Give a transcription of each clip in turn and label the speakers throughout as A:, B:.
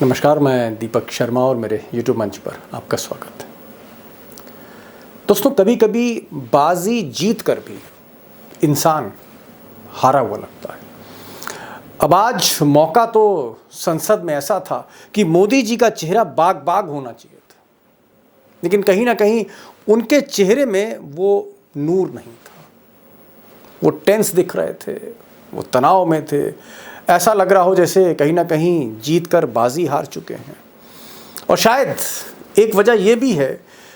A: नमस्कार, मैं दीपक शर्मा और मेरे YouTube मंच पर आपका स्वागत है। दोस्तों, कभी कभी बाजी जीत कर भी इंसान हारा हुआ लगता है। अब आज मौका तो संसद में ऐसा था कि मोदी जी का चेहरा बाग बाग होना चाहिए था, लेकिन कहीं ना कहीं उनके चेहरे में वो नूर नहीं था। वो टेंस दिख रहे थे, वो तनाव में थे। ऐसा लग रहा हो जैसे कहीं ना कहीं जीत कर बाजी हार चुके हैं। और शायद एक वजह यह भी है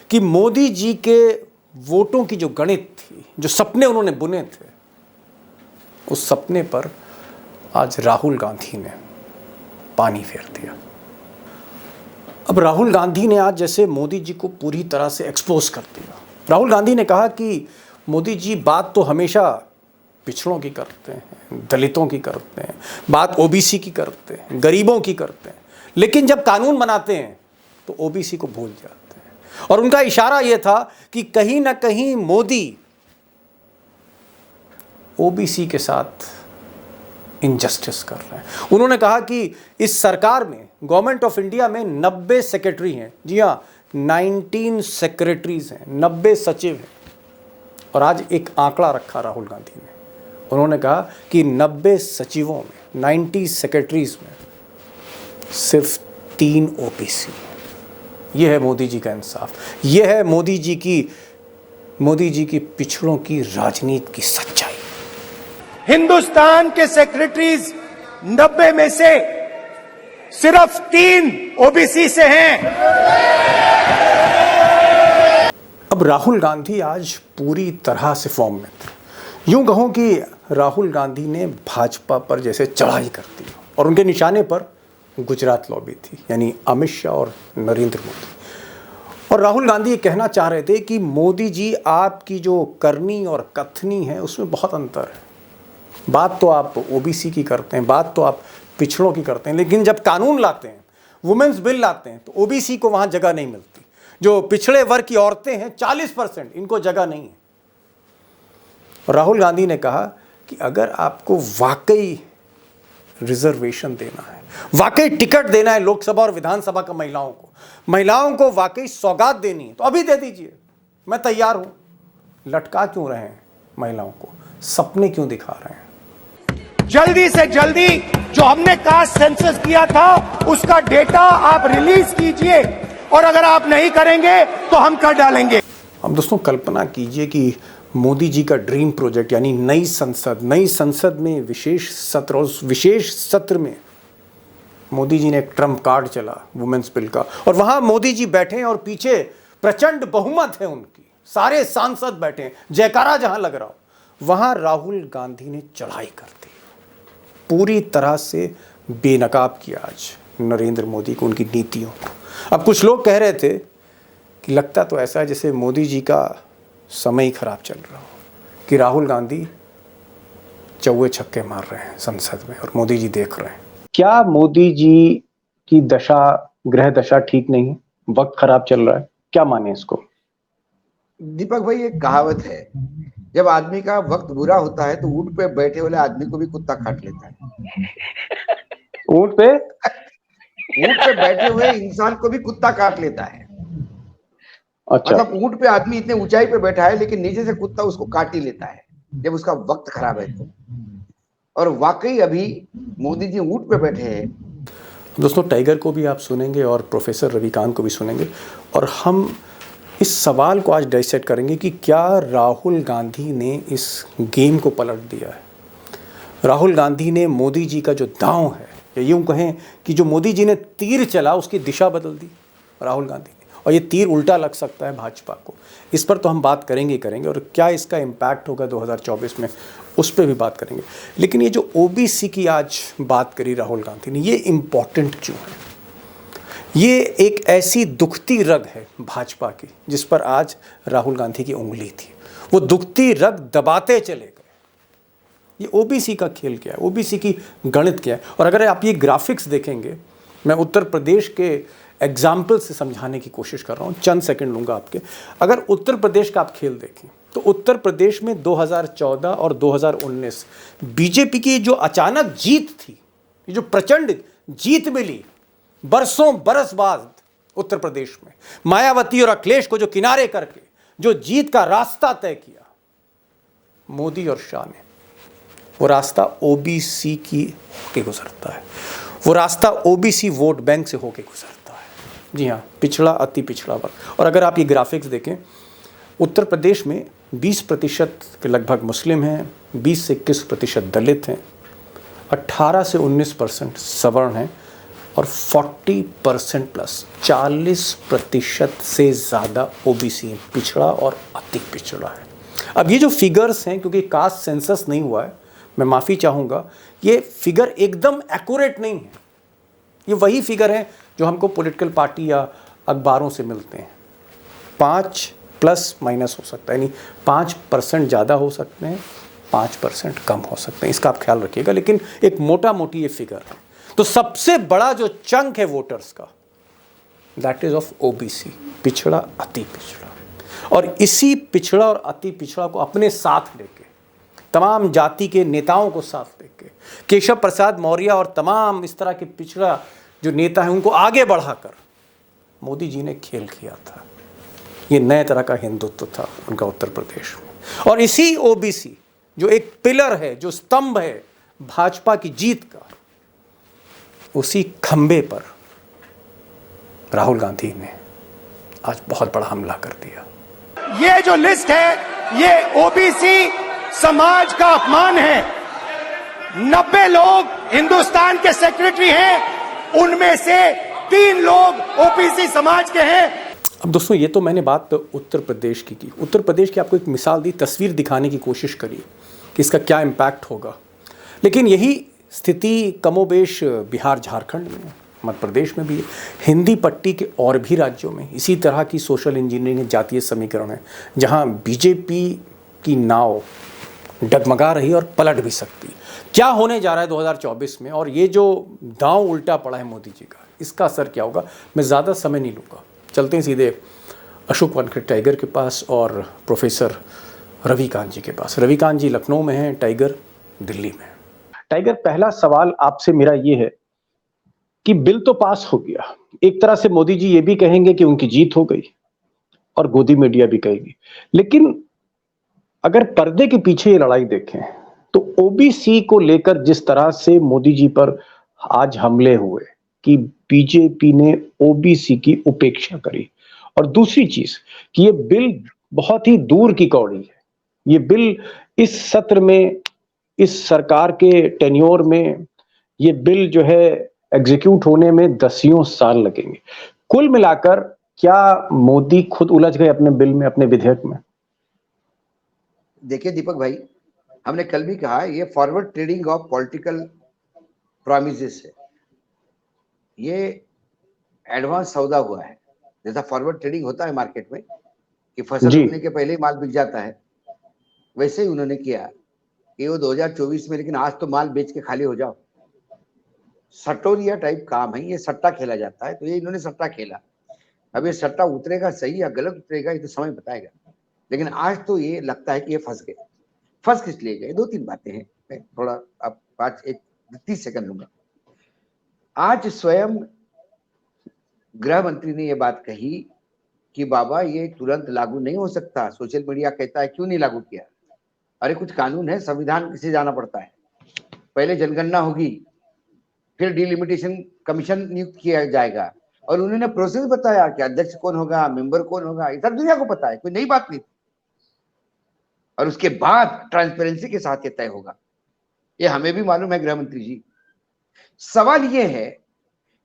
A: कि मोदी जी के वोटों की जो गणित थी, जो सपने उन्होंने बुने थे, उस सपने पर आज राहुल गांधी ने पानी फेर दिया। अब राहुल गांधी ने आज जैसे मोदी जी को पूरी तरह से एक्सपोज कर दिया। राहुल गांधी ने कहा कि मोदी जी बात तो हमेशा पिछड़ों की करते हैं, दलितों की करते हैं, बात ओबीसी की करते हैं, गरीबों की करते हैं, लेकिन जब कानून बनाते हैं तो ओबीसी को भूल जाते हैं। और उनका इशारा यह था कि कहीं ना कहीं मोदी ओबीसी के साथ इनजस्टिस कर रहे हैं। उन्होंने कहा कि इस सरकार में, गवर्नमेंट ऑफ इंडिया में 90 सेक्रेटरी हैं। जी हां, 19 सेक्रेटरीज हैं, 90 सचिव हैं। और आज एक आंकड़ा रखा राहुल गांधी ने। उन्होंने कहा कि 90 सचिवों में, 90 सेक्रेटरीज में सिर्फ 3 ओबीसी। यह है मोदी जी का इंसाफ, यह है मोदी जी की पिछड़ों की राजनीति की सच्चाई।
B: हिंदुस्तान के सेक्रेटरीज 90 में से सिर्फ 3 ओबीसी से हैं।
A: अब राहुल गांधी आज पूरी तरह से फॉर्म में थे। यूं कहूं कि राहुल गांधी ने भाजपा पर जैसे चढ़ाई कर दी और उनके निशाने पर गुजरात लॉबी थी, यानी अमित शाह और नरेंद्र मोदी। और राहुल गांधी ये कहना चाह रहे थे कि मोदी जी, आपकी जो करनी और कथनी है उसमें बहुत अंतर है। बात तो आप ओबीसी की करते हैं, बात तो आप पिछड़ों की करते हैं, लेकिन जब कानून लाते हैं, वुमेन्स बिल लाते हैं, तो ओबीसी को वहां जगह नहीं मिलती। जो पिछड़े वर्ग की औरतें हैं 40%, इनको जगह नहीं है। और राहुल गांधी ने कहा कि अगर आपको वाकई रिजर्वेशन देना है, वाकई टिकट देना है लोकसभा और विधानसभा का महिलाओं को वाकई सौगात देनी है, तो अभी दे दीजिए, मैं तैयार हूं। लटका क्यों रहे हैं महिलाओं को? सपने क्यों दिखा रहे हैं?
B: जल्दी से जल्दी जो हमने कास्ट सेंसस किया था उसका डेटा आप रिलीज कीजिए, और अगर आप नहीं करेंगे तो हम कर डालेंगे।
A: अब दोस्तों, कल्पना कीजिए कि मोदी जी का ड्रीम प्रोजेक्ट यानी नई संसद में विशेष सत्र, और उस विशेष सत्र में मोदी जी ने एक ट्रम्प कार्ड चला वुमेन्स बिल का, और वहां मोदी जी बैठे हैं और पीछे प्रचंड बहुमत है उनकी, सारे सांसद बैठे हैं, जयकारा जहां लग रहा हो, वहां राहुल गांधी ने चढ़ाई कर दी, पूरी तरह से बेनकाब किया आज नरेंद्र मोदी को, उनकी नीतियों को। अब कुछ लोग कह रहे थे कि लगता तो ऐसा है जैसे मोदी जी का समय ही खराब चल रहा हो, कि राहुल गांधी चौवे छक्के मार रहे हैं संसद में और मोदी जी देख रहे हैं। क्या मोदी जी की दशा, ग्रह दशा ठीक नहीं है? वक्त खराब चल रहा है? क्या माने इसको?
C: दीपक भाई, एक कहावत है, जब आदमी का वक्त बुरा होता है तो ऊंट पे बैठे वाले आदमी को भी कुत्ता काट लेता है।
A: ऊंट पे
C: बैठे हुए इंसान को भी कुत्ता काट लेता है।
A: अच्छा।
C: मतलब ऊंट पे आदमी इतने ऊंचाई पे बैठा है, लेकिन नीचे से कुत्ता उसको काट ही लेता है जब उसका वक्त खराब है तो। और वाकई अभी मोदी जी ऊंट पे बैठे हैं।
A: दोस्तों, टाइगर को भी आप सुनेंगे और प्रोफेसर रविकांत को भी सुनेंगे, और हम इस सवाल को आज डाइसेक्ट करेंगे कि क्या राहुल गांधी ने इस गेम को पलट दिया है? राहुल गांधी ने मोदी जी का जो दांव है, या यूं कहें कि जो मोदी जी ने तीर चला उसकी दिशा बदल दी राहुल गांधी ने, और ये तीर उल्टा लग सकता है भाजपा को। इस पर तो हम बात करेंगे, और क्या इसका इम्पैक्ट होगा 2024 में, उस पर भी बात करेंगे। लेकिन ये जो ओबीसी की आज बात करी राहुल गांधी ने, ये इम्पॉर्टेंट क्यों है? ये एक ऐसी दुखती रग है भाजपा की जिस पर आज राहुल गांधी की उंगली थी। वो दुखती रग दबाते चले गए। ये ओबीसी का खेल क्या है, ओबीसी की गणित क्या है? और अगर आप ये ग्राफिक्स देखेंगे, मैं उत्तर प्रदेश के एग्जाम्पल से समझाने की कोशिश कर रहा हूँ, चंद सेकंड लूँगा आपके। अगर उत्तर प्रदेश का आप खेल देखें तो उत्तर प्रदेश में 2014 और 2019 बीजेपी की जो अचानक जीत थी, ये जो प्रचंड जीत मिली, बरसों बरस बाद उत्तर प्रदेश में मायावती और अखिलेश को जो किनारे करके जो जीत का रास्ता तय किया मोदी और शाह ने, वो रास्ता ओबीसी की होके गुजरता है, वो रास्ता ओबीसी वोट बैंक से होके गुजरता है। जी हाँ, पिछड़ा अति पिछड़ा वर्ग। और अगर आप ये ग्राफिक्स देखें, उत्तर प्रदेश में 20% के लगभग मुस्लिम हैं, 20 से 21% दलित हैं, 18 से 19% सवर्ण हैं और 40% प्लस 40% से ज़्यादा ओबीसी हैं, पिछड़ा और अति पिछड़ा है। अब ये जो फिगर्स हैं, क्योंकि कास्ट सेंसस नहीं हुआ है, मैं माफ़ी चाहूँगा, ये फिगर एकदम एक्यूरेट नहीं है। ये वही फिगर है जो हमको पॉलिटिकल पार्टी या अखबारों से मिलते हैं। 5 प्लस माइनस हो सकता है, यानी 5% ज़्यादा हो सकते हैं, 5% कम हो सकते हैं, इसका आप ख्याल रखिएगा। लेकिन एक मोटा मोटी ये फिगर है। तो सबसे बड़ा जो चंक है वोटर्स का, दैट इज ऑफ ओबीसी, पिछड़ा अति पिछड़ा। और इसी पिछड़ा और अति पिछड़ा को अपने साथ लेके, तमाम जाति के नेताओं को साथ लेके, केशव प्रसाद मौर्य और तमाम इस तरह के पिछड़ा जो नेता हैं उनको आगे बढ़ाकर मोदी जी ने खेल किया था। ये नए तरह का हिंदुत्व था उनका उत्तर प्रदेश में। और इसी ओबीसी जो एक पिलर है, जो स्तंभ है भाजपा की जीत का, उसी खंबे पर राहुल गांधी ने आज बहुत बड़ा हमला कर दिया।
B: ये जो लिस्ट है, ये ओबीसी समाज का अपमान है। 90 लोग हिंदुस्तान के सेक्रेटरी हैं, उनमें से 3 लोग ओबीसी समाज के हैं।
A: अब दोस्तों, ये तो मैंने बात उत्तर प्रदेश की उत्तर प्रदेश की आपको एक मिसाल दी, तस्वीर दिखाने की कोशिश करी कि इसका क्या इम्पैक्ट होगा। लेकिन यही स्थिति कमोबेश बिहार, झारखंड में, मध्य प्रदेश में भी है। हिंदी पट्टी के और भी राज्यों में इसी तरह की सोशल इंजीनियरिंग, जातीय समीकरण है, जहां बीजेपी की नाव डगमगा रही और पलट भी सकती है। क्या होने जा रहा है 2024 में, और ये जो दांव उल्टा पड़ा है मोदी जी का, इसका असर क्या होगा? मैं ज़्यादा समय नहीं लूँगा, चलते हैं सीधे अशोक वानखेड़े टाइगर के पास और प्रोफेसर रविकांत जी के पास। रविकांत जी लखनऊ में हैं, टाइगर दिल्ली में। टाइगर, पहला सवाल आपसे मेरा ये है कि बिल तो पास हो गया, एक तरह से मोदी जी ये भी कहेंगे कि उनकी जीत हो गई और गोदी मीडिया भी कहेगी, लेकिन अगर पर्दे के पीछे ये लड़ाई देखें तो ओबीसी को लेकर जिस तरह से मोदी जी पर आज हमले हुए कि बीजेपी ने ओबीसी की उपेक्षा करी, और दूसरी चीज कि ये बिल बहुत ही दूर की कौड़ी है। ये बिल इस सत्र में, इस सरकार के टेन्योर में, ये बिल जो है एग्जीक्यूट होने में 10 साल लगेंगे। कुल मिलाकर क्या मोदी खुद उलझ गए अपने बिल में, अपने विधेयक में?
C: देखिए दीपक भाई, हमने कल भी कहा, ये forward trading of political promises है। ये एडवांस सौदा हुआ है, जैसा फॉरवर्ड ट्रेडिंग होता है मार्केट में कि फसल उगने के पहले ही माल बिक जाता है, वैसे ही उन्होंने किया कि वो 2024 में, लेकिन आज तो माल बेच के खाली हो जाओ। सटोरिया टाइप काम है, ये सट्टा खेला जाता है, तो ये इन्होंने सट्टा खेला। अब ये सट्टा उतरेगा सही या गलत उतरेगा, ये तो समय बताएगा। लेकिन आज तो ये लगता है कि ये फंस गए। फंस किस लिए गए? 2-3 बातें हैं, मैं थोड़ा अब 30 सेकंड लूंगा। आज स्वयं गृह मंत्री ने यह बात कही कि बाबा ये तुरंत लागू नहीं हो सकता। सोशल मीडिया कहता है क्यों नहीं लागू किया? अरे कुछ कानून है, संविधान से जाना पड़ता है, पहले जनगणना होगी, फिर डिलिमिटेशन कमीशन नियुक्त किया जाएगा, और उन्होंने प्रोसेस बताया कि अध्यक्ष कौन होगा, मेंबर कौन होगा, ये सब दुनिया को पता है, कोई नई बात नहीं। और उसके बाद ट्रांसपेरेंसी के साथ ये तय होगा, ये हमें भी मालूम है गृह मंत्री जी। सवाल ये है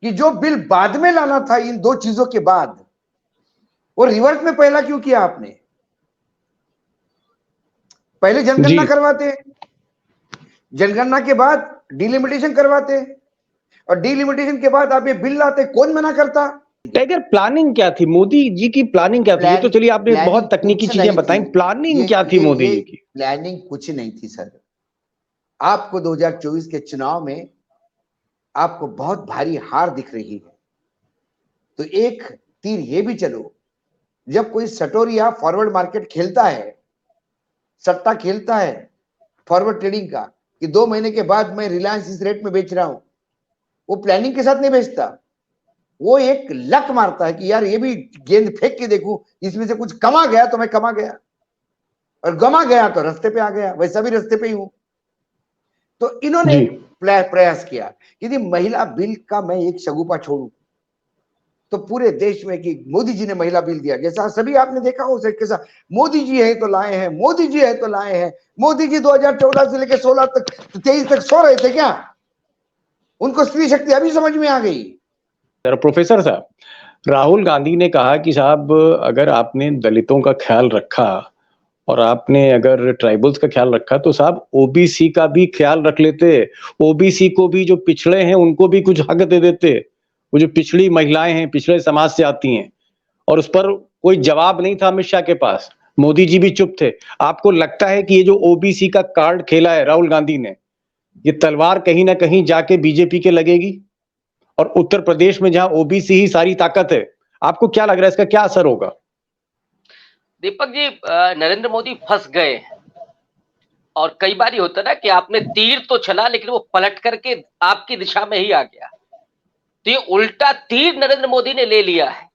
C: कि जो बिल बाद में लाना था इन 2 चीजों के बाद, वो रिवर्स में पहला क्यों किया आपने? पहले जनगणना करवाते, जनगणना के बाद डिलिमिटेशन करवाते, और डिलिमिटेशन के बाद आप ये बिल लाते। कौन मना करता?
A: टाइगर, प्लानिंग क्या थी मोदी जी की? प्लानिंग क्या थी? ये तो चलिए आपने बहुत तकनीकी चीजें बताई, प्लानिंग क्या थी मोदी जी की?
C: प्लानिंग कुछ नहीं थी सर। आपको 2024 के चुनाव में आपको बहुत भारी हार दिख रही है, तो एक तीर ये भी चलो, जब कोई सटोरिया फॉरवर्ड मार्केट खेलता है, सट्टा खेलता है फॉरवर्ड ट्रेडिंग का कि 2 महीने के बाद मैं रिलायंस इस रेट में बेच रहा हूं, वो प्लानिंग के साथ नहीं बेचता, वो एक लक मारता है कि यार ये भी गेंद फेंक के देखूं, इसमें से कुछ कमा गया तो मैं कमा गया, और गमा गया तो रास्ते पे आ गया, वैसा भी रास्ते पे ही हूं। तो इन्होंने प्रयास किया कि यदि महिला बिल का मैं एक शगुफा छोड़ू तो पूरे देश में कि मोदी जी ने महिला बिल दिया, जैसा सभी आपने देखा हो कैसा मोदी जी है तो लाए हैं, मोदी जी है तो लाए हैं। मोदी जी 2014 से लेकर 16 तक 23 तक सो रहे थे क्या? उनको स्त्री शक्ति अभी समझ में आ गई।
A: प्रोफेसर साहब, राहुल गांधी ने कहा कि साहब अगर आपने दलितों का ख्याल रखा और आपने अगर ट्राइबल्स का ख्याल रखा तो साहब ओबीसी का भी ख्याल रख लेते, ओबीसी को भी, जो पिछड़े हैं उनको भी कुछ हक दे देते। वो जो पिछड़ी महिलाएं हैं, पिछड़े समाज से आती हैं, और उस पर कोई जवाब नहीं था अमित शाह के पास, मोदी जी भी चुप थे। आपको लगता है कि ये जो ओबीसी का कार्ड खेला है राहुल गांधी ने, ये तलवार कहीं ना कहीं जाके बीजेपी के लगेगी? और उत्तर प्रदेश में जहां ओबीसी ही सारी ताकत है, आपको क्या लग रहा है इसका क्या असर होगा?
D: दीपक जी, नरेंद्र मोदी फंस गए हैं। और कई बार ये होता ना कि आपने तीर तो चला लेकिन वो पलट करके आपकी दिशा में ही आ गया, तो ये उल्टा तीर नरेंद्र मोदी ने ले लिया है।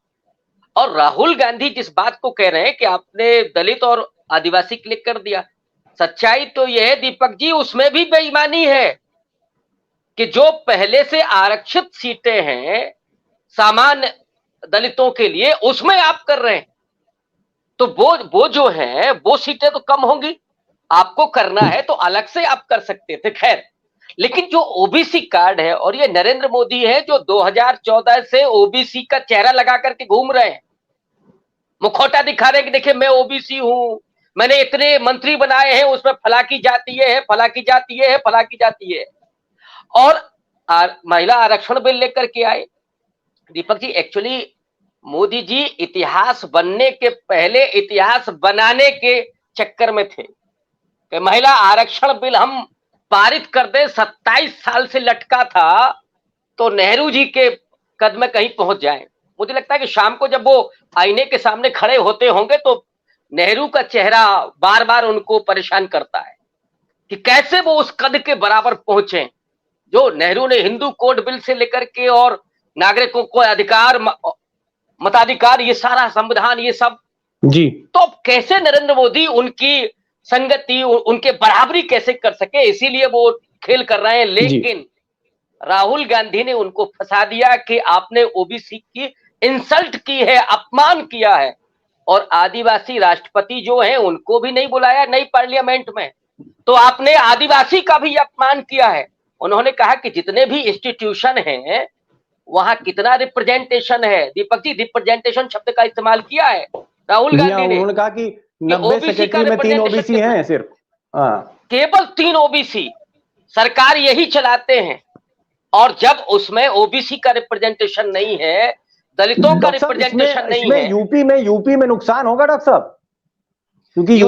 D: और राहुल गांधी जिस बात को कह रहे हैं कि आपने दलित और आदिवासी क्लिक कर दिया, सच्चाई तो यह है दीपक जी, उसमें भी बेईमानी है कि जो पहले से आरक्षित सीटें हैं सामान्य दलितों के लिए, उसमें आप कर रहे हैं। तो वो जो है वो सीटें तो कम होंगी, आपको करना है तो अलग से आप कर सकते थे। खैर, लेकिन जो ओबीसी कार्ड है, और ये नरेंद्र मोदी है जो 2014 से ओबीसी का चेहरा लगा करके घूम रहे हैं, मुखौटा दिखा रहे हैं कि देखिए मैं ओबीसी हूं, मैंने इतने मंत्री बनाए हैं, उसमें फला की जाती है, फला की जाती है, फला की जाती है। और महिला आरक्षण बिल लेकर के आए। दीपक जी, एक्चुअली मोदी जी इतिहास बनने के पहले इतिहास बनाने के चक्कर में थे कि महिला आरक्षण बिल हम पारित कर दे। 27 साल से लटका था तो नेहरू जी के कद में कहीं पहुंच जाए। मुझे लगता है कि शाम को जब वो आईने के सामने खड़े होते होंगे तो नेहरू का चेहरा बार बार उनको परेशान करता है कि कैसे वो उस कद के बराबर पहुंचे जो नेहरू ने हिंदू कोड बिल से लेकर के और नागरिकों को अधिकार, मताधिकार, ये सारा संविधान, ये सब जी, तो कैसे नरेंद्र मोदी उनकी संगति, उनके बराबरी कैसे कर सके? इसीलिए वो खेल कर रहे हैं। लेकिन राहुल गांधी ने उनको फंसा दिया कि आपने ओबीसी की इंसल्ट की है, अपमान किया है, और आदिवासी राष्ट्रपति जो हैं उनको भी नहीं बुलाया नई पार्लियामेंट में, तो आपने आदिवासी का भी अपमान किया है। उन्होंने कहा कि जितने भी इंस्टीट्यूशन हैं वहां कितना रिप्रेजेंटेशन है। दीपक जी, रिप्रेजेंटेशन शब्द का इस्तेमाल किया है राहुल गांधी ने।
A: उन्होंने कहा कि 90 सेक्रेटरी में 3 ओबीसी हैं सिर्फ।
D: केवल 3 ओबीसी, सरकार यही चलाते हैं। और जब उसमें ओबीसी का रिप्रेजेंटेशन नहीं है, दलितों का रिप्रेजेंटेशन नहीं है,
A: यूपी में नुकसान होगा डॉक्टर साहब, क्योंकि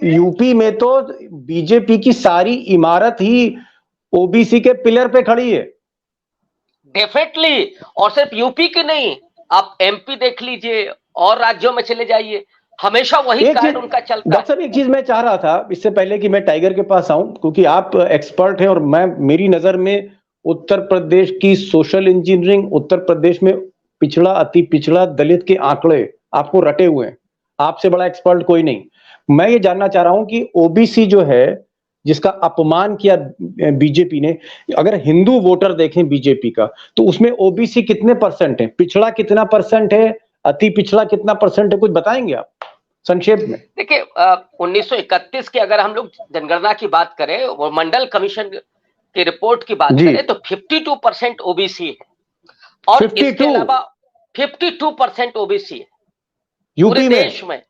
A: यूपी में तो बीजेपी की सारी इमारत ही ओबीसी के पिलर पे खड़ी है।
D: डेफिनेटली, और सिर्फ यूपी की नहीं, आप एमपी देख लीजिए और राज्यों में चले जाइए, हमेशा वही कार्ड उनका चलता है।
A: डॉक्टर साहब, एक चीज मैं चाह रहा था इससे पहले कि मैं टाइगर के पास आऊं, क्योंकि आप एक्सपर्ट हैं और मेरी नजर में उत्तर प्रदेश की सोशल इंजीनियरिंग, उत्तर प्रदेश में पिछड़ा, अति पिछड़ा, दलित के आंकड़े आपको रटे हुए हैं, आपसे बड़ा एक्सपर्ट कोई नहीं। मैं ये जानना चाह रहा हूं कि ओबीसी जो है जिसका अपमान किया बीजेपी ने, अगर हिंदू वोटर देखें बीजेपी का तो उसमें ओबीसी कितने परसेंट है, पिछड़ा कितना परसेंट है, अति पिछड़ा कितना परसेंट है, कुछ बताएंगे आप संक्षेप में?
D: देखिए, 1931 की अगर हम लोग जनगणना की बात करें, वो मंडल कमीशन की रिपोर्ट की बात करें, तो 52% ओबीसी है, और इसके अलावा 52% ओबीसी है
A: यूपी में।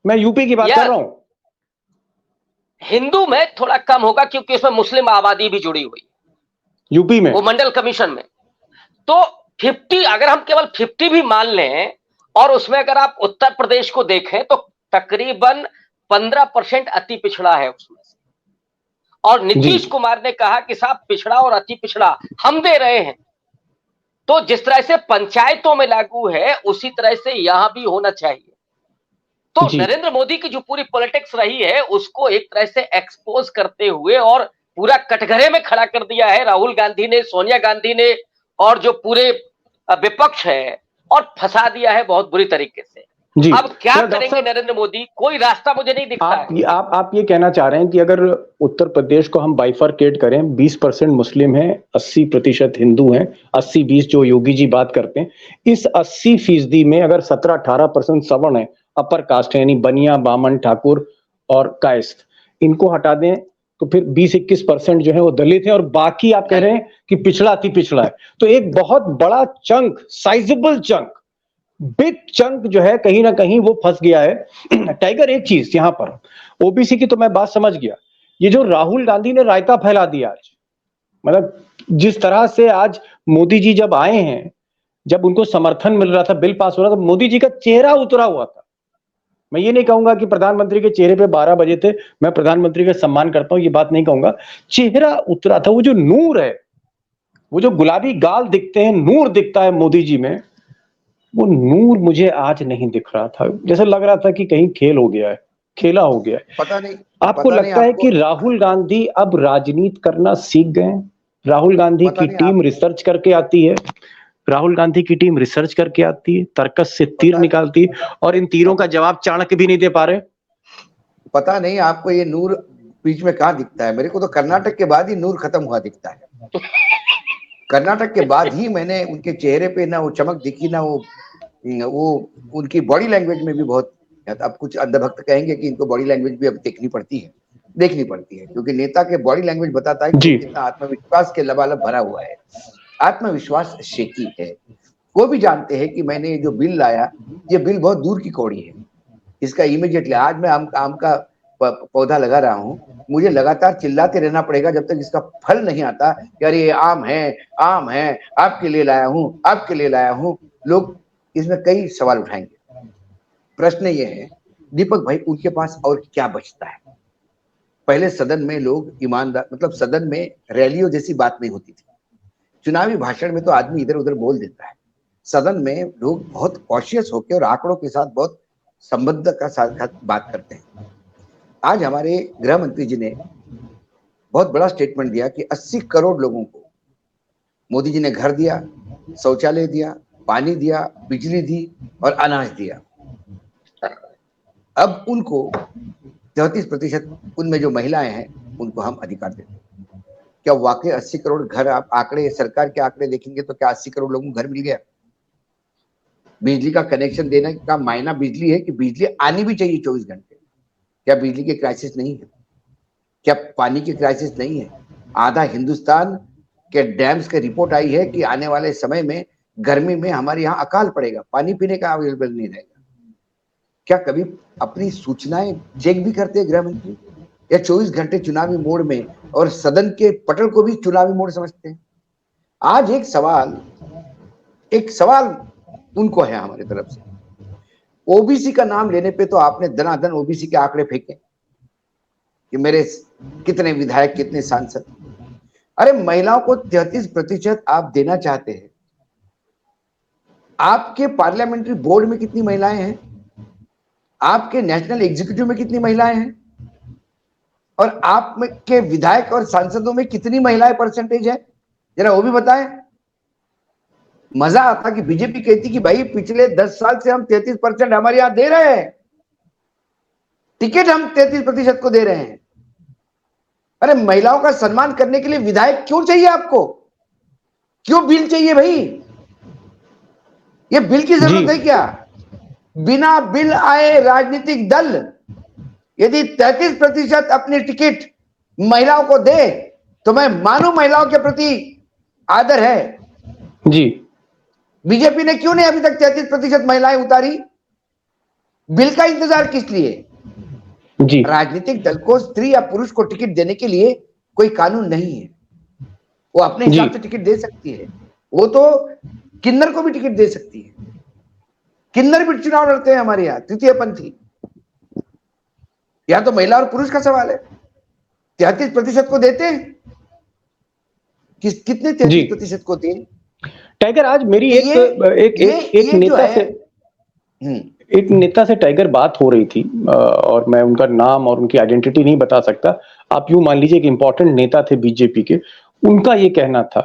A: मैं यूपी की बात कर रहा हूं।
D: हिंदू में थोड़ा कम होगा क्योंकि उसमें मुस्लिम आबादी भी जुड़ी हुई
A: यूपी में,
D: वो मंडल कमीशन में। तो 50, अगर हम केवल 50 भी मान लें, और उसमें अगर आप उत्तर प्रदेश को देखें तो तकरीबन 15% अति पिछड़ा है उसमें। और नीतीश कुमार ने कहा कि साहब पिछड़ा और अति पिछड़ा हम दे रहे हैं, तो जिस तरह से पंचायतों में लागू है उसी तरह से यहां भी होना चाहिए। तो नरेंद्र मोदी की जो पूरी पॉलिटिक्स रही है उसको एक तरह से एक्सपोज करते हुए और पूरा कटघरे में खड़ा कर दिया है राहुल गांधी ने, सोनिया गांधी ने, और जो पूरे विपक्ष है और फंसा दिया है बहुत बुरी तरीके से।
A: जी।
D: अब क्या
A: तो डॉक्टर
D: करेंगे
A: साहब,
D: नरेंद्र मोदी, कोई रास्ता मुझे नहीं दिखता है।
A: आप ये कहना चाह रहे हैं कि अगर उत्तर प्रदेश को हम बाइफरकेट करें, 20% मुस्लिम हैं, 80% हिंदू हैं, 80-20 जो योगी जी बात करते हैं, इस 80% में अगर 17-18% सवर्ण है, अपर कास्ट है, यानी बनिया, बामन, ठाकुर और कायस्थ, इनको हटा दें तो फिर 20-21% जो है वो दलित है, और बाकी आप कह रहे हैं कि पिछड़ा अति पिछड़ा है। तो एक बहुत बड़ा chunk, sizeable chunk, big chunk जो है कहीं ना कहीं वो फंस गया है। टाइगर, एक चीज यहां पर, ओबीसी की तो मैं बात समझ गया, ये जो राहुल गांधी ने रायता फैला दिया आज, मतलब जिस तरह से आज मोदी जी जब आए हैं, जब उनको समर्थन मिल रहा था, बिल पास हो रहा था, मोदी जी का चेहरा उतरा हुआ था। मैं ये नहीं कहूंगा कि प्रधानमंत्री के चेहरे पे 12 बजे थे, मैं प्रधानमंत्री का सम्मान करता हूं, ये बात नहीं कहूंगा, चेहरा उतरा था। वो जो नूर है, वो जो गुलाबी गाल दिखते हैं, नूर दिखता है मोदी जी में, वो नूर मुझे आज नहीं दिख रहा था। जैसे लग रहा था कि कहीं खेल हो गया है, खेला हो गया है।
C: पता नहीं,
A: आपको लगता है कि राहुल गांधी अब राजनीति करना सीख गए? राहुल गांधी की टीम रिसर्च करके आती है, राहुल गांधी की टीम रिसर्च करके आती है, तर्कस से तीर निकालती है, और इन तीरों का जवाब चाणक्य भी नहीं दे पा रहे।
C: पता नहीं आपको ये नूर बीच में कहाँ दिखता है। मेरे को तो कर्नाटक के बाद ही नूर खत्म हुआ दिखता है। कर्नाटक के बाद ही मैंने उनके चेहरे पे ना वो चमक दिखी, ना वो उनकी बॉडी लैंग्वेज में भी बहुत। अब कुछ अंधभक्त कहेंगे कि इनको बॉडी लैंग्वेज भी अब देखनी पड़ती है, क्योंकि नेता के बॉडी लैंग्वेज बताता है कि कितना आत्मविश्वास के लबालब भरा हुआ है, आत्मविश्वास शेकी है। वो भी जानते हैं कि मैंने जो बिल लाया, ये बिल बहुत दूर की कौड़ी है, इसका इमीडिएटली आज मैं आम का पौधा लगा रहा हूँ, मुझे लगातार चिल्लाते रहना पड़ेगा जब तक इसका फल नहीं आता कि अरे ये आम है, आपके लिए लाया हूँ, आपके लिए लाया हूँ। लोग इसमें कई सवाल उठाएंगे। प्रश्न ये है दीपक भाई, उनके पास और क्या बचता है? पहले सदन में लोग ईमानदार, मतलब सदन में रैलियों जैसी बात नहीं होती थी। चुनावी भाषण में तो आदमी इधर उधर बोल देता है, सदन में लोग बहुत कॉशियस होकर और आंकड़ों के साथ बहुत संबद्ध का साथ बात करते हैं। आज हमारे गृह मंत्री जी ने बहुत बड़ा स्टेटमेंट दिया कि 80 करोड़ लोगों को मोदी जी ने घर दिया, शौचालय दिया, पानी दिया, बिजली दी और अनाज दिया। अब उनको 33% उनमें जो महिलाएं हैं उनको हम अधिकार देते हैं। क्या वाकई 80 करोड़ घर, आप आंकड़े, सरकार के आंकड़े देखेंगे तो क्या 80 करोड़ लोगों को घर मिल गया? बिजली का कनेक्शन देने का मायना बिजली है कि बिजली आनी भी चाहिए 24 घंटे। क्या बिजली की क्राइसिस नहीं है? क्या पानी की क्राइसिस नहीं है? आधा हिंदुस्तान के डैम्स की रिपोर्ट आई है कि आने वाले समय में गर्मी में हमारे यहाँ अकाल पड़ेगा, पानी पीने का अवेलेबल नहीं रहेगा। क्या कभी अपनी सूचनाएं चेक भी करते हैं गृह मंत्री? या 24 घंटे चुनावी मोड में और सदन के पटल को भी चुनावी मोड समझते हैं? आज एक सवाल उनको है हमारी तरफ से। ओबीसी का नाम लेने पे तो आपने दनादन ओबीसी के आंकड़े फेंके कि मेरे कितने विधायक, कितने सांसद। अरे महिलाओं को 33% आप देना चाहते हैं, आपके पार्लियामेंट्री बोर्ड में कितनी महिलाएं हैं? आपके नेशनल एग्जीक्यूटिव में कितनी महिलाएं हैं? और आप के विधायक और सांसदों में कितनी महिलाएं परसेंटेज है? जरा वो भी बताएं। मजा आता कि बीजेपी कहती कि भाई पिछले 10 साल से हम 33% हमारे यहां दे रहे हैं, टिकट हम 33% को दे रहे हैं। अरे महिलाओं का सम्मान करने के लिए विधायक क्यों चाहिए आपको? क्यों बिल चाहिए भाई? ये बिल की जरूरत है क्या? बिना बिल आए राजनीतिक दल यदि 33% अपनी टिकट महिलाओं को दे तो मैं मानूं महिलाओं के प्रति आदर है
A: जी।
C: बीजेपी ने क्यों नहीं अभी तक 33% महिलाएं उतारी? बिल का इंतजार किस लिए?
A: जी।
C: राजनीतिक दल को स्त्री या पुरुष को टिकट देने के लिए कोई कानून नहीं है, वो अपने हिसाब से टिकट दे सकती है। वो तो किन्नर को भी टिकट दे सकती है, किन्नर भी चुनाव लड़ते हैं हमारे यहाँ, तृतीय पंथी। या तो महिला और पुरुष का सवाल है। 33% को देते हैं, कितने 33% को दें?
A: टाइगर, आज मेरी एक नेता से टाइगर बात हो रही थी, और मैं उनका नाम और उनकी आइडेंटिटी नहीं बता सकता। आप यूं मान लीजिए कि इंपॉर्टेंट नेता थे बीजेपी के। उनका ये कहना था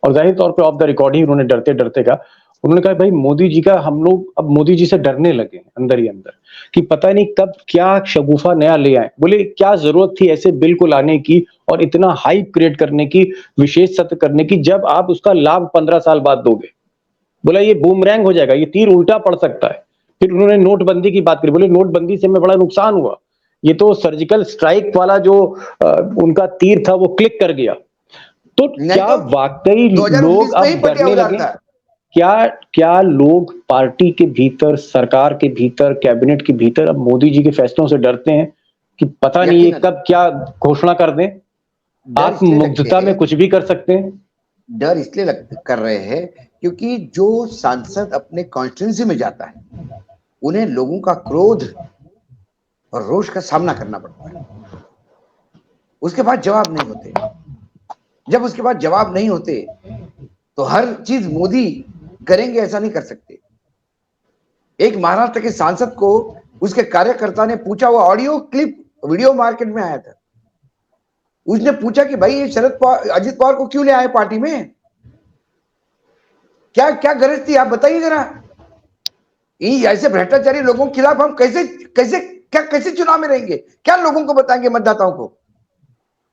A: और जाहिर तौर पे ऑफ द रिकॉर्ड ही उन्होंने डरते डरते कहा, उन्होंने कहा भाई मोदी जी का हम लोग अब मोदी जी से डरने लगे अंदर ही अंदर कि पता नहीं कब क्या शगुफा नया ले आए। बोले क्या जरूरत थी ऐसे बिल को लाने की और इतना हाइप क्रिएट करने की, विशेष सत्र करने की, जब आप उसका लाभ 15 साल बाद दोगे। बोला ये बूमरैंग हो जाएगा, ये तीर उल्टा पड़ सकता है। फिर उन्होंने नोटबंदी की बात करी, बोले नोटबंदी से हमें बड़ा नुकसान हुआ, ये तो सर्जिकल स्ट्राइक वाला जो उनका तीर था वो क्लिक कर गया। तो क्या
C: तो
A: वाकई
C: 2019
A: लोग
C: में ही
A: अब
C: पटिया
A: डरने
C: उड़ाता
A: लगे?
C: है।
A: क्या लोग पार्टी के भीतर, सरकार के भीतर, कैबिनेट के भीतर अब मोदी जी के फैसलों से डरते हैं कि पता नहीं ये
C: यकीनन।
A: कब क्या घोषणा कर दें,
C: डर इसलिए लगते
A: आत्ममुग्धता में
C: हैं,
A: कुछ भी कर सकते हैं।
C: डर इसलिए कर रहे हैं क्योंकि जो सांसद अपने कॉन्स्टिट्यूंसी में जाता है उन्हें लोगों का क्रोध और रोष का सामना करना पड़ता है। उसके बाद जवाब नहीं होते। जब उसके बाद जवाब नहीं होते तो हर चीज मोदी करेंगे ऐसा नहीं कर सकते। एक महाराष्ट्र के सांसद को उसके कार्यकर्ता ने पूछा, वो ऑडियो क्लिप वीडियो मार्केट में आया था, उसने पूछा कि भाई ये शरद पवार, अजित पवार को क्यों ले आए पार्टी में, क्या क्या गरज थी, आप बताइए जरा। ऐसे भ्रष्टाचारी लोगों के खिलाफ हम कैसे चुनाव में रहेंगे, क्या लोगों को बताएंगे, मतदाताओं को।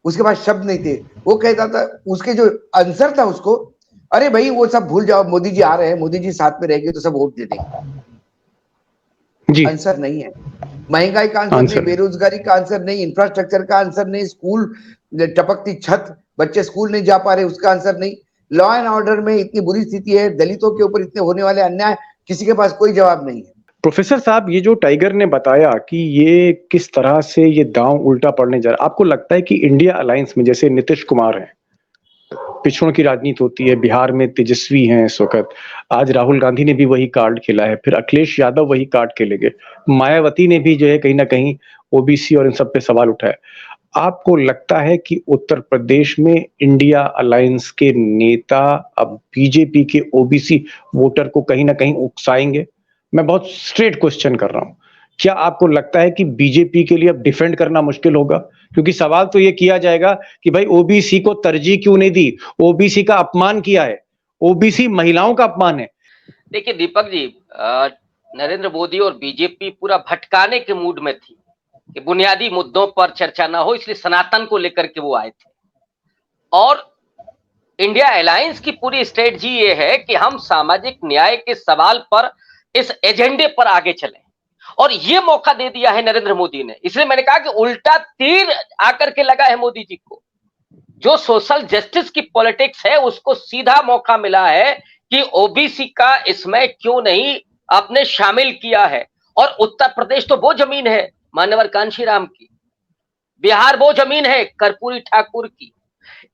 C: उसके बाद शब्द नहीं थे। वो कहता था, उसके जो आंसर था उसको, अरे भाई वो सब भूल जाओ, मोदी जी आ रहे हैं, मोदी जी साथ में रहेंगे तो सब वोट दे देंगे। आंसर नहीं है। महंगाई का आंसर नहीं, बेरोजगारी का आंसर नहीं, इंफ्रास्ट्रक्चर का आंसर नहीं, स्कूल टपकती छत, बच्चे स्कूल नहीं जा पा रहे, उसका आंसर नहीं। लॉ एंड ऑर्डर में इतनी बुरी स्थिति है, दलितों के ऊपर इतने होने वाले अन्याय, किसी के पास कोई जवाब नहीं है।
A: प्रोफेसर साहब, ये जो टाइगर ने बताया कि ये किस तरह से ये दांव उल्टा पड़ने जा रहा है, आपको लगता है कि इंडिया अलायंस में जैसे नीतीश कुमार हैं, पिछड़ों की राजनीति होती है, बिहार में तेजस्वी हैं इस वक्त, आज राहुल गांधी ने भी वही कार्ड खेला है, फिर अखिलेश यादव वही कार्ड खेलेंगे, मायावती ने भी जो है कहीं ना कहीं ओबीसी और इन सब पे सवाल उठाया। आपको लगता है कि उत्तर प्रदेश में इंडिया अलायंस के नेता अब बीजेपी के ओबीसी वोटर को कहीं ना कहीं उकसाएंगे? मैं बहुत स्ट्रेट क्वेश्चन कर रहा हूं। क्या आपको लगता है कि बीजेपी के लिए अब डिफेंड करना मुश्किल होगा? क्योंकि सवाल तो ये किया जाएगा कि भाई ओबीसी को तरजीह क्यों नहीं दी, ओबीसी का अपमान किया है, ओबीसी महिलाओं का अपमान है।
D: देखिए दीपक जी, नरेंद्र मोदी और बीजेपी पूरा भटकाने के मूड में थी कि बुनियादी मुद्दों पर चर्चा ना हो, इसलिए सनातन को लेकर के वो आए थे। और इंडिया अलायंस की पूरी स्ट्रेटजी ये है कि हम सामाजिक न्याय के सवाल पर, इस एजेंडे पर आगे चलें, और ये मौका दे दिया है नरेंद्र मोदी ने। इसलिए मैंने कहा कि उल्टा तीर आकर के लगा है मोदी जी को। जो सोशल जस्टिस की पॉलिटिक्स है उसको सीधा मौका मिला है कि ओबीसी का इसमें क्यों नहीं आपने शामिल किया है। और उत्तर प्रदेश तो वो जमीन है मान्यवर कांशीराम की, बिहार वो जमीन है कर्पूरी ठाकुर की।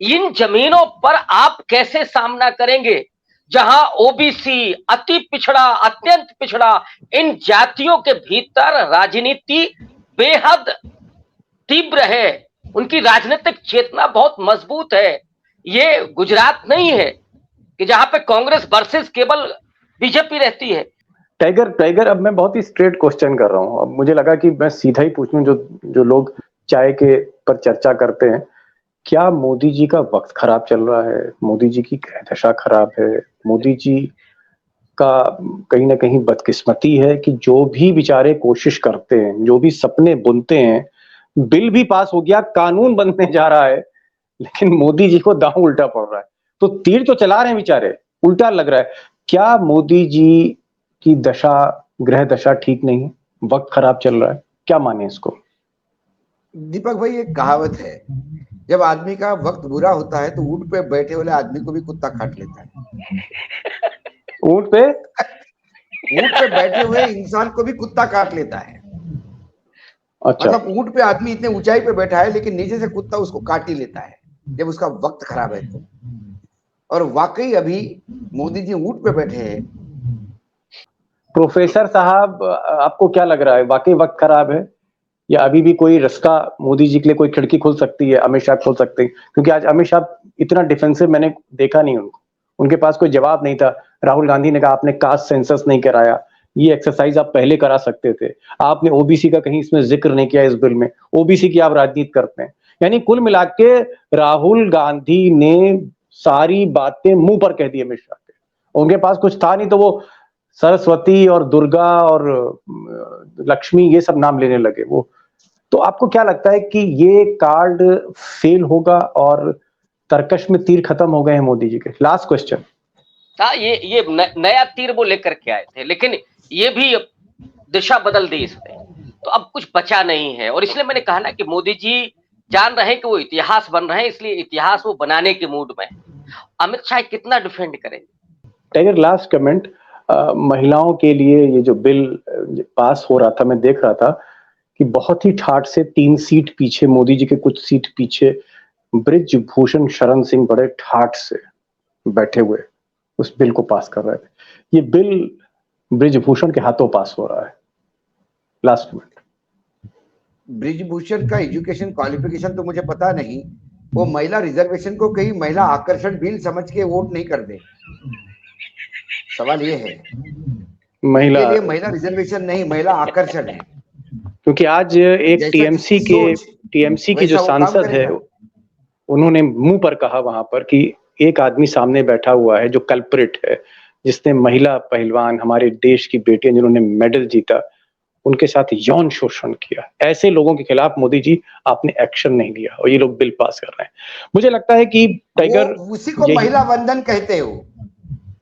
D: इन जमीनों पर आप कैसे सामना करेंगे जहां ओबीसी, अति पिछड़ा, अत्यंत पिछड़ा, इन जातियों के भीतर राजनीति बेहद तीव्र है, उनकी राजनीतिक चेतना बहुत मजबूत है। ये गुजरात नहीं है कि जहां पे कांग्रेस वर्सेस केवल बीजेपी रहती है।
A: टाइगर अब मैं बहुत ही स्ट्रेट क्वेश्चन कर रहा हूं। अब मुझे लगा कि मैं सीधा ही पूछूं, जो लोग चाय के पर चर्चा करते हैं, क्या मोदी जी का वक्त खराब चल रहा है, मोदी जी की दशा खराब है, मोदी जी का कहीं ना कहीं बदकिस्मती है कि जो भी बेचारे कोशिश करते हैं, जो भी सपने बुनते हैं, बिल भी पास हो गया, कानून बनने जा रहा है, लेकिन मोदी जी को दांव उल्टा पड़ रहा है। तो तीर तो चला रहे हैं बेचारे, उल्टा लग रहा है। क्या मोदी जी की दशा, ग्रह दशा ठीक नहीं है, वक्त खराब चल रहा है, क्या माने इसको?
C: दीपक भाई, एक कहावत है, जब आदमी का वक्त बुरा होता है तो ऊंट पे बैठे वाले आदमी को भी कुत्ता काट लेता है।
A: ऊंट पे
C: बैठे हुए इंसान को भी कुत्ता काट लेता है।
A: अच्छा।
C: मतलब ऊंट पे आदमी इतने ऊंचाई पे बैठा है लेकिन नीचे से कुत्ता उसको काट ही लेता है जब उसका वक्त खराब है तो। और वाकई अभी मोदी जी ऊंट पे बैठे हैं।
A: प्रोफेसर साहब, आपको क्या लग रहा है, वाकई वक्त खराब है या अभी भी कोई रास्ता मोदी जी के लिए, कोई खिड़की खुल सकती है, अमित शाह खोल सकते हैं? क्योंकि आज अमित शाह इतना डिफेंसिव मैंने देखा नहीं उनको, उनके पास कोई जवाब नहीं था। राहुल गांधी ने कहा आपने कास्ट सेंसस नहीं कराया, ये एक्सरसाइज आप पहले करा सकते थे, आपने ओबीसी का कहीं इसमें जिक्र नहीं किया इस बिल में, ओबीसी की आप राजनीति करते हैं। यानी कुल मिला के राहुल गांधी ने सारी बातें मुंह पर कह दी अमित शाह के। उनके पास कुछ था नहीं तो वो सरस्वती और दुर्गा और लक्ष्मी ये सब नाम लेने लगे वो। तो आपको क्या लगता है कि ये कार्ड फेल होगा और तर्कश में तीर खत्म हो गए हैं मोदी जी के? Last question.
D: हाँ, ये नया तीर वो लेकर के आए थे, लेकिन ये भी दिशा बदल दी इसने, तो अब कुछ बचा नहीं है। और इसलिए मैंने कहा ना कि मोदी जी जान रहे हैं कि वो इतिहास बन रहे हैं, इसलिए इतिहास वो बनाने के मूड में। अमित शाह कितना डिफेंड करेंगे?
A: Tiger, last comment. महिलाओं के लिए ये जो बिल पास हो रहा था, मैं देख रहा था कि बहुत ही ठाठ से 3 सीट पीछे, मोदी जी के कुछ सीट पीछे ब्रिज भूषण शरण सिंह बड़े ठाठ से बैठे हुए उस बिल को पास कर रहे थे। ये बिल ब्रिजभूषण के हाथों पास हो रहा है। Last minute.
C: ब्रिजभूषण का एजुकेशन क्वालिफिकेशन तो मुझे पता नहीं, वो महिला रिजर्वेशन को कहीं महिला आकर्षण बिल समझ के वोट नहीं कर दे। सवाल ये है,
A: महिला
C: लिए महिला रिजर्वेशन नहीं, महिला आकर्षण है।
A: क्योंकि आज एक टीएमसी की जो सांसद है, उन्होंने मुंह पर कहा वहां पर कि एक आदमी सामने बैठा हुआ है जो कल्प्रिट है, जिसने महिला पहलवान, हमारे देश की बेटियां जिन्होंने मेडल जीता, उनके साथ यौन शोषण किया। ऐसे लोगों के खिलाफ मोदी जी आपने एक्शन नहीं लिया और ये लोग बिल पास कर रहे हैं। मुझे लगता है कि टाइगर,
C: उसी को महिला वंदन कहते हो,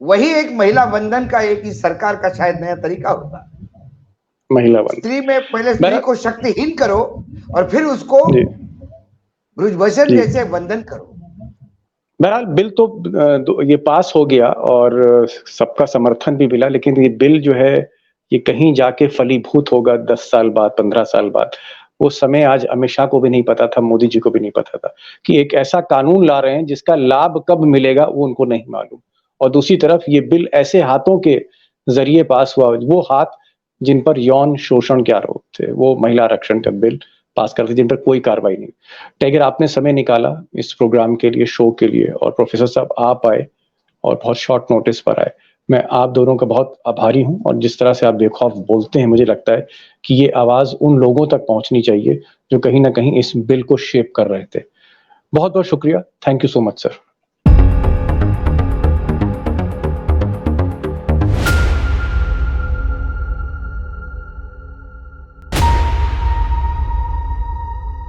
C: वही एक महिला वंदन का एक ही सरकार का शायद नया तरीका होगा।
A: महिला वंदन,
C: स्त्री में पहले स्त्री को शक्तिहीन करो और फिर उसको ब्रिजभूषण जैसे वंदन करो।
A: बहरहाल बिल तो ये पास हो गया और सबका समर्थन भी मिला, लेकिन ये बिल जो है ये कहीं जाके फलीभूत होगा 10 साल बाद, 15 साल बाद। वो समय आज अमित शाह को भी नहीं पता था, मोदी जी को भी नहीं पता था कि एक ऐसा कानून ला रहे हैं जिसका लाभ कब मिलेगा वो उनको नहीं मालूम। और दूसरी तरफ ये बिल ऐसे हाथों के जरिए पास हुआ, वो हाथ जिन पर यौन शोषण के आरोप थे, वो महिला आरक्षण का बिल पास करते जिन पर कोई कार्रवाई नहीं। टाइगर, आपने समय निकाला इस प्रोग्राम के लिए, शो के लिए, और प्रोफेसर साहब आप आए और बहुत शॉर्ट नोटिस पर आए। मैं आप दोनों का बहुत आभारी हूं। और जिस तरह से आप बेखौफ बोलते हैं, मुझे लगता है कि ये आवाज उन लोगों तक पहुंचनी चाहिए जो कहीं ना कहीं इस बिल को शेप कर रहे थे। बहुत बहुत शुक्रिया। Thank you so much sir.